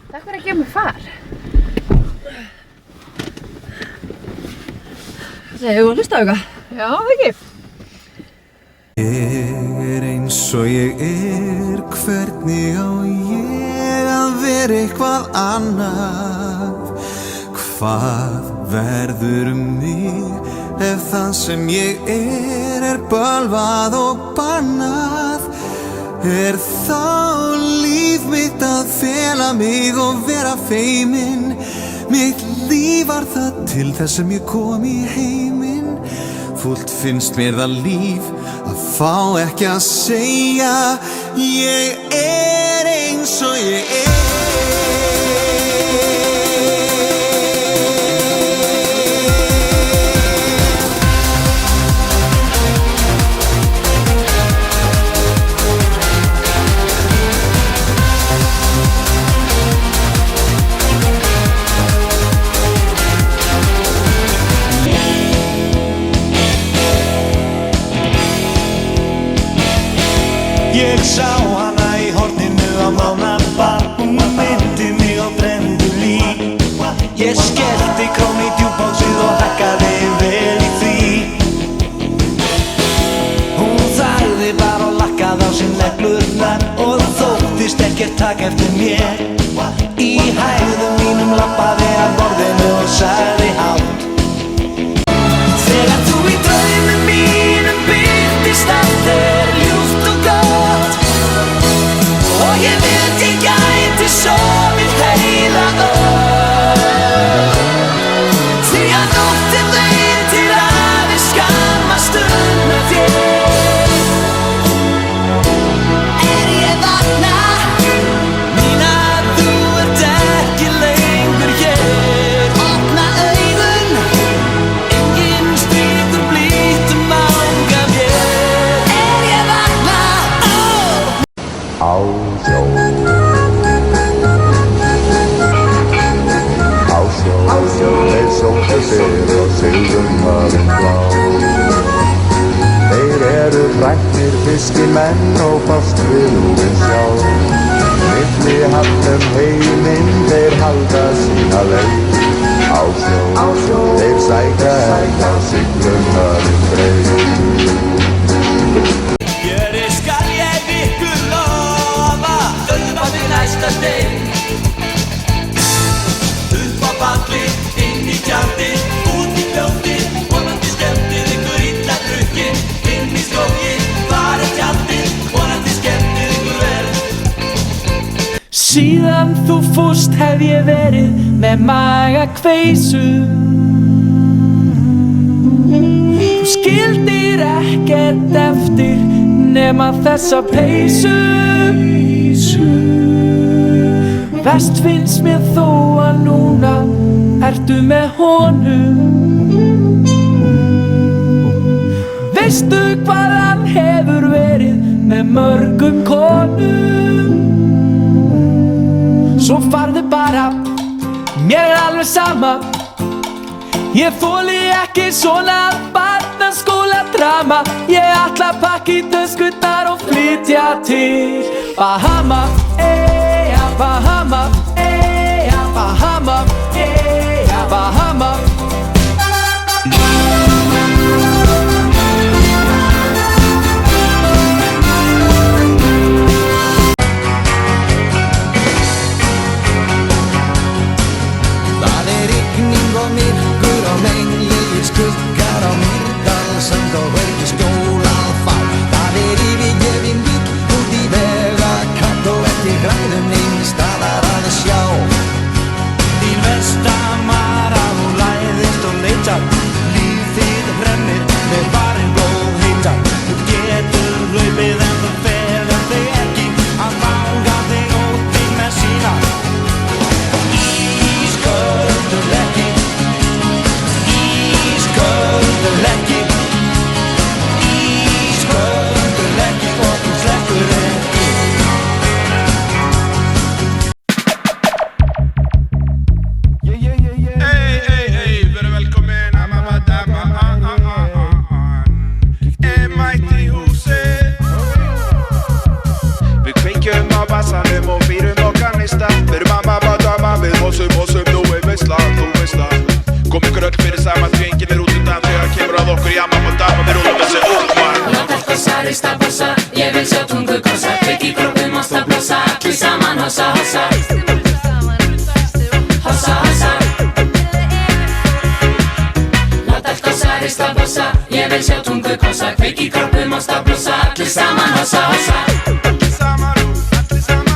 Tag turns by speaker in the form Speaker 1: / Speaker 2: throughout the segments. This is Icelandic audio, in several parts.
Speaker 1: Takk fyrir að gefa mér far.
Speaker 2: Segðu að hlusta á eitthvað?
Speaker 1: Já, ekki.
Speaker 3: Ég eins og ég hvernig á ég að vera eitthvað annað? Hvað verður mig ef það sem ég bölvað og bannað? Þá líf mitt að fela mig og vera feiminn? Mitt líf var það til þess sem ég kom í heiminn. Fúlt finnst mér það líf að fá ekki að segja ég eins og ég
Speaker 4: Ég sá hana í horninu á Mánabar. Hún myndi mig á brenndu lík. Ég skellti krón í djúpásið og hakkaði vel í því. Hún þagði bara og lakkaði á sín neglurnar og þóttist ekkert taka eftir mér. Í hægðum mínum labbaði að borðinu og sagði hátt: Þegar þú í draumum mínum birtist allt ljúft og gott og ég vildi ég gæti sofið heila því að nóttin leið til að við skammast stund með þér. Ég vakna mína þú ert ekki lengur hér. Opna augun, enginn stríður blítum ánga mér. Ég vakna,
Speaker 5: Á sjó, þeir sóttu sig og silfurhafinn blá. Þeir eru hrættir fiskimenn og fást við úfinn sjálf. Milli hafnum heiminn þeir halda sína leið. Á sjó, þeir sækja á silfurhafinn breið.
Speaker 4: Hér skal ég ykkur lofa, upp á því næsta stein. Upp á palli, inn í tjaldið, út í fljótið, vonandi skemmtið ykkur illa drukkin. Inn í skóginn, þar tjaldið, vonandi skemmtið ykkur vel.
Speaker 6: Síðan þú fórst hef ég verið með magakveisu. Þú skildir ekkert eftir nema þessa peysu. Verst finnst mér þó að núna ertu með honum. Veistu hvað hann hefur verið með mörgum konum? Svo farðu bara, mér alveg sama. Ég þoli ekki svona barnaskóladrama. Ég ætla að pakka í töskurnar og flytja til Bahama, Bahama, Bahama, Bahama.
Speaker 4: Það rigning og myrkur og menglegir skuggar á Mýrdalssand og Skóla fá. Það yfirgefin bíll út í vegakant og eftir græðum neins staðar aðeins
Speaker 1: kveiki í kroppnum og stað blossa allir saman, hossa, hossa. Hossa, hossa. Láta allt hossa, rista bossa, ég vil sjá tungu kossa, kveiki í kroppnum og stað blossa allir saman, hossa, hossa.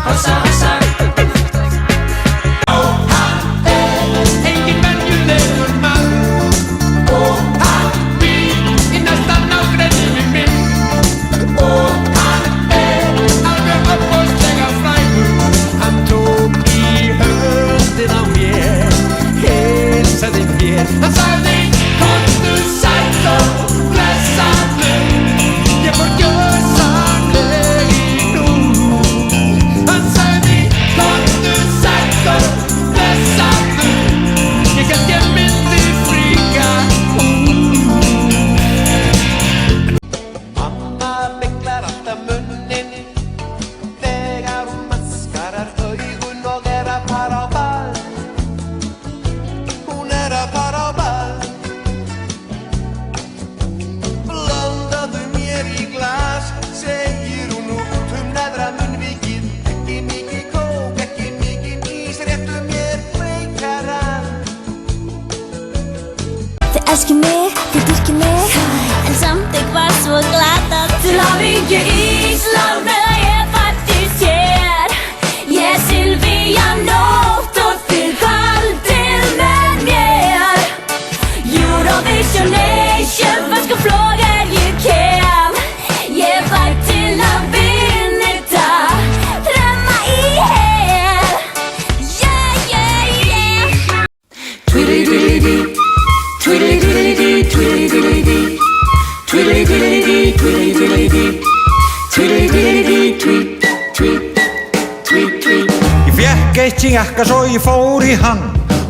Speaker 1: Hossa, hossa.
Speaker 6: Engin venjulegur maður og hann býr í næsta nágrenni minn og hann alveg ofboðslega frægur. Hann tók í höndina á mér, heilsaði mér. Hann sagði, komdu sæll og blessaður, ég fór gjörsamlega í hnút. Hann sagði, komdu sæll og blessaður, ég held ég myndi fríka út.
Speaker 4: Mamma miklar alltaf munnin þegar hún maskarar augun og að fara á ball. Hún að fara á ball. Blandaðu mér í glas, segir hún út neðra munnvikið. Ekki mikið kók, ekki mikið ís, réttu mér kveikarann.
Speaker 2: Þið elskið mig, þið dýrkið mig, en samt ég var svo glad að
Speaker 1: Til hamingju Ísland að ég fæddist hér. Ég er Silvía Nótt og þið kvöldið með mér. Eurovision Nation, fersku flógar ég kem. Ég er fædd til að vinna þetta, drömma í hel. Yeah, yeah, yeah. Tweedledee, tweedledee, tweedledee, tweedledee, tweedledee, tweedledee, tweet, tweet, tweet, tweet.
Speaker 7: Ég fékk eitt jakka svo ég fór í hann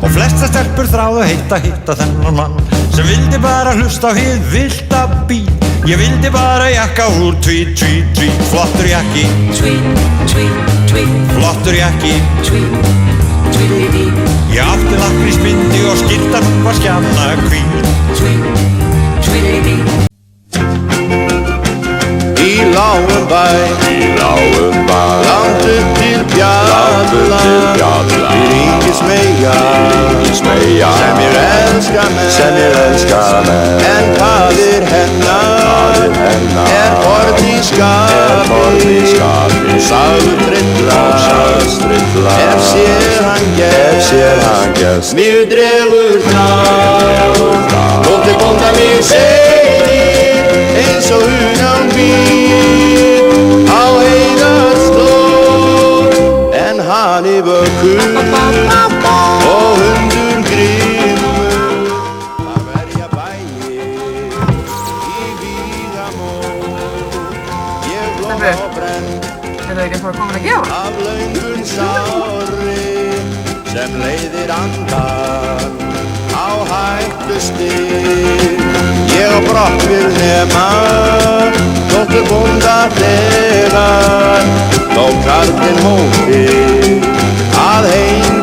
Speaker 7: og flestar stelpur þráðu heitt að hitta þennan mann sem vildi bara hlusta á hið villta beat. Ég vildi bara jakka úr tweet, tweet, tweet, flottur jakki,
Speaker 1: Tweet, tweet, tweet,
Speaker 7: flottur jakki.
Speaker 1: tweet, tweedledee,
Speaker 7: Ég átti lakkrísbindi og skyrtan hún var skjanna hvít.
Speaker 1: tweet, tweedledee.
Speaker 5: Í lágum bæ, langt upp til bjalla, í ríkismeyja, sem ég elska með, en faðir hennar er horfn í skapi, sagður trilla, ef sér hann gerst, mig dregur frá, lótti bónda mig segir, eins og hugan býr á heiðarslóð, en hann í vökkur og hundur grimmur að verja bæir í vígamót. Ég lofa og brenn
Speaker 8: Er það ekki eitthvað komin að gefa?
Speaker 5: af löngun sári sem leiðir andan á hættustig. Ég á brottfyr nema þóttu bónda þegar þó karlinn móti að heim